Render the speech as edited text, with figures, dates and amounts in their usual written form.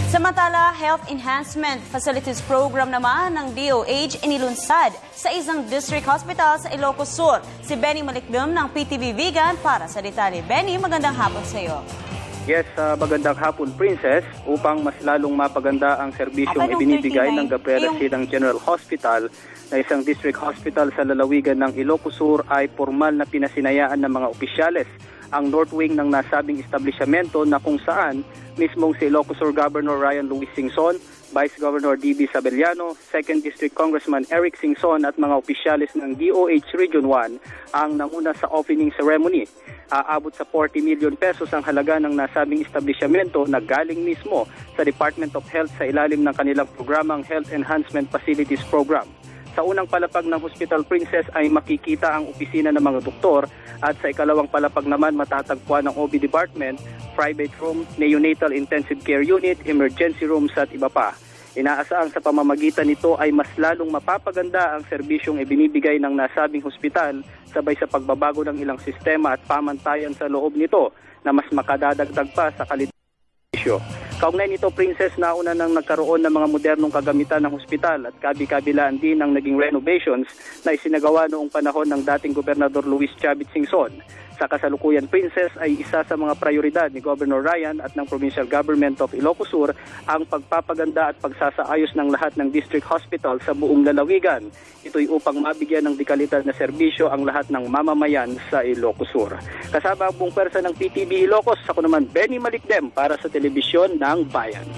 Samantala, Health Enhancement Facilities Program naman ng DOH inilunsad sa isang district hospital sa Ilocos Sur. Si Benny Malikdem ng PTV Vigan para sa detalye. Benny, magandang hapon sa iyo. Yes, magandang hapon, Princess. Upang mas lalong mapaganda ang serbisyong ibinibigay ng Gabriela Silang General Hospital na isang district hospital sa lalawigan ng Ilocos Sur ay formal na pinasinayaan ng mga opisyales ang North Wing ng nasabing establishmento na kung saan mismong si Ilocos Sur Governor Ryan Luis Singson, Vice Governor D.B. Sabeliano, 2nd District Congressman Eric Singson at mga opisyalis ng DOH Region 1 ang nanguna sa opening ceremony. Aabot sa 40 million pesos ang halaga ng nasabing establishmento na galing mismo sa Department of Health sa ilalim ng kanilang programang Health Enhancement Facilities Program. Sa unang palapag ng Hospital Princess ay makikita ang opisina ng mga doktor at sa ikalawang palapag naman matatagpuan ang OB Department, private room, neonatal intensive care unit, emergency rooms at iba pa. Inaasaang sa pamamagitan nito ay mas lalong mapapaganda ang serbisyong ibinibigay ng nasabing hospital sabay sa pagbabago ng ilang sistema at pamantayan sa loob nito na mas makadadagdag pa sa kalidad ng serbisyo. Kaugnay nito, Princess, nauna nang nagkaroon ng mga modernong kagamitan ng hospital at kabi-kabilaan din ng naging renovations na isinagawa noong panahon ng dating Gobernador Luis Chavit Singson. Sa kasalukuyan, Princess, ay isa sa mga prioridad ni Governor Ryan at ng Provincial Government of Ilocos Sur ang pagpapaganda at pagsasaayos ng lahat ng district hospital sa buong lalawigan. Ito'y upang mabigyan ng dekalidad na serbisyo ang lahat ng mamamayan sa Ilocos Sur. Kasama ang buong pwersa ng PTV Ilocos, ako naman Benny Malikdem para sa Telebisyon ng Bayan.